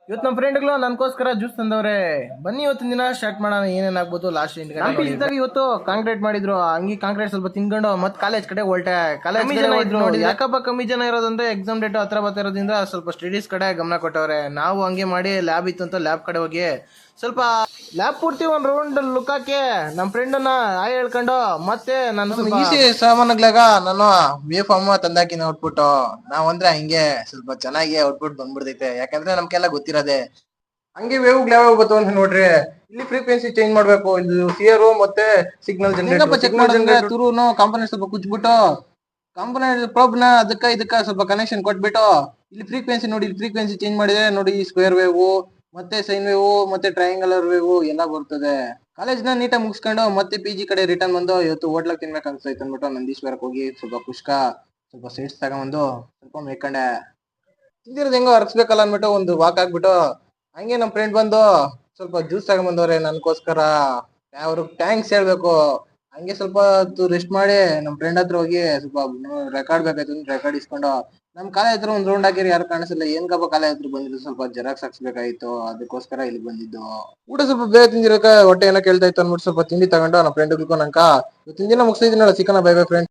ಇವತ್ತು ನಮ್ಮ ಫ್ರೆಂಡ್ಗಳು ನನಗೋಸ್ಕರ ಜ್ಯೂಸ್ ತಂದವ್ರೆ. ಬನ್ನಿ ಇವತ್ತಿನ ದಿನ ಸ್ಟಾರ್ಟ್ ಮಾಡೋಣ. ಏನೇನಾಗ್ಬೋದು ಲಾಸ್ಟ್ ಎಂಡ್ ಇವತ್ತು ಕಾಂಕ್ರೀಟ್ ಮಾಡಿದ್ರು. ಹಂಗೆ ಕಾಂಕ್ರೀಟ್ ಸ್ವಲ್ಪ ತಿನ್ಕೊಂಡು ಮತ್ತೆ ಕಾಲೇಜ್ ಕಡೆ ಹೊಲ್ಟೆ. ಕಾಲೇಜ್ ಜನ ಇದ್ರು ಯಾಕಪ್ಪ ಕಮ್ಮಿ ಜನ ಇರೋದಂದ್ರೆ ಎಕ್ಸಾಮ್ ಡೇಟ್ ಹತ್ರ ಬರ್ತಾ ಇರೋದ್ರಿಂದ ಸ್ವಲ್ಪ ಸ್ಟಡೀಸ್ ಕಡೆ ಗಮನ ಕೊಟ್ಟವ್ರೆ. ನಾವು ಹಂಗೆ ಮಾಡಿ ಲ್ಯಾಬ್ ಇತ್ತು ಅಂತ ಲ್ಯಾಬ್ ಕಡೆ ಹೋಗಿ ಸ್ವಲ್ಪ ಲ್ಯಾಬ್ ಪೂರ್ತಿ ಒಂದ್ ರೌಂಡ್ ಲುಕ್ ಹಾಕಿ ನಮ್ಮ ಫ್ರೆಂಡನ್ನ ಆಯ್ ಹೇಳ್ಕೊಂಡು ಮತ್ತೆ ನಾನು ಈಸಿ ಸಾಮಾನುಗಳಾಗ ನಾನು ಬೇಫ್ ಅಮ್ಮ ತಂದಾಕಿನ ಔಟ್ಪುಟ್ ನಾವಂದ್ರೆ ಹಂಗೆ ಸ್ವಲ್ಪ ಚೆನ್ನಾಗಿ ಔಟ್ಪುಟ್ ಬಂದ್ಬಿಡ್ತೈತೆ. ಯಾಕಂದ್ರೆ ನಮ್ಗೆಲ್ಲ ಗೊತ್ತಿರೋದೆ ಹಂಗೆ ವೇವ್ ಯಾವ ಬರ್ತಾವ ಅಂತ ನೋಡ್ರಿ. ಇಲ್ಲಿ ಫ್ರೀಕ್ವೆನ್ಸಿ ಚೇಂಜ್ ಮಾಡ್ಬೇಕು. ಇದು ಸಿಯರ್ ಮತ್ತೆ ಸಿಗ್ನಲ್ ಜನರೇಟರ್ ಚೆಕ್ ಮಾಡಿದ್ರೆ ತುರುನು ಕಾಂಪೊನೆಂಟ್ ಸ್ವಲ್ಪ ಕುಚ್ಬಿಟ್ಟು ಕಾಂಪೊನೆಂಟ್ ಪ್ರಾಬ್ ನ ಇದಕ್ಕ ಸ್ವಲ್ಪ ಕನೆಕ್ಷನ್ ಕೊಟ್ಬಿಟ್ಟು ಇಲ್ಲಿ ಫ್ರೀಕ್ವೆನ್ಸಿ ನೋಡಿ, ಫ್ರೀಕ್ವೆನ್ಸಿ ಚೇಂಜ್ ಮಾಡಿದ್ರೆ ನೋಡಿ ಸ್ಕ್ವೇರ್ ವೇವ್ ಮತ್ತೆ ಸೈನ್ ವೇವ್ ಮತ್ತೆ ಟ್ರಯಾಂಗುಲರ್ ವೇವ್ ಎಲ್ಲ ಬರ್ತದೆ. ಕಾಲೇಜ್ ನ ನೀಟಾಗಿ ಮುಗಿಸ್ಕೊಂಡು ಮತ್ತೆ ಪಿ ಜಿ ಕಡೆ ರಿಟರ್ನ್ ಬಂದು ಇವತ್ತು ಹೋಟ್ಲಾಗ ತಿನ್ಬೇಕು ಅನ್ಸೈತೆ ಅಂದ್ಬಿಟ್ಟು ನಂದೀಶ್ವರಕ್ಕೆ ಹೋಗಿ ಸ್ವಲ್ಪ ಕುಷ್ಕ ಸ್ವಲ್ಪ ಸ್ವೀಟ್ಸ್ ತಗೊಂಡ್ಬಂದು ಸ್ವಲ್ಪ ಮೇಯ್ಕೊಂಡೆ. ತಿಂದಿರೋದು ಹೆಂಗೋ ಅರ್ಸ್ಬೇಕಲ್ಲ ಅಂದ್ಬಿಟ್ಟು ಒಂದು ವಾಕ್ ಆಗ್ಬಿಟ್ಟು ಹಂಗೆ ನಮ್ ಫ್ರೆಂಡ್ ಬಂದು ಸ್ವಲ್ಪ ಜ್ಯೂಸ್ ತಗೊಂಡ್ಬಂದವ್ರೆ ನನ್ಗೋಸ್ಕರ. ಅವ್ರಿಗೆ ಥ್ಯಾಂಕ್ಸ್ ಹೇಳ್ಬೇಕು. ಹಂಗೆ ಸ್ವಲ್ಪ ರೆಸ್ಟ್ ಮಾಡಿ ನಮ್ ಫ್ರೆಂಡ್ ಹತ್ರ ಹೋಗಿ ಸ್ವಲ್ಪ ರೆಕಾರ್ಡ್ ಬೇಕಾಯ್ತು ರೆಕಾರ್ಡ್ ಇಸ್ಕೊಂಡು ನಮ್ ಕಾಲೇಜ್ ಹತ್ರ ಒಂದ್ ರೌಂಡ್ ಹಾಕಿರಿ ಯಾರು ಕಾಣಿಸಿಲ್ಲ. ಏನ್ ಕಪ್ಪ ಕಾಲೇಜ್ ಹತ್ರ ಬಂದಿದ್ದು ಸ್ವಲ್ಪ ಜೆರಾಕ್ಸ್ ಹಾಕ್ಸ್ಬೇಕಾಯ್ತು, ಅದಕ್ಕೋಸ್ಕರ ಇಲ್ಲಿ ಬಂದಿದ್ದು. ಊಟ ಸ್ವಲ್ಪ ಬೇಗ ತಿಂದಿರಕ ಹೊಟ್ಟೆ ಏನೋ ಕೇಳ್ತಾ ಇತ್ತು ಅಂದ್ಬಿಟ್ಟು ಸ್ವಲ್ಪ ತಿಂಡಿ ತಗೊಂಡು ನಮ್ಮ ಫ್ರೆಂಡ್ ನಂಕ ಇವತ್ತಿನ ದಿನ ಮುಗಿಸಿದಿನಲ್ಲ ಸಿಕ್ಕನ ಬೈ ಬೈ ಫ್ರೆಂಡ್.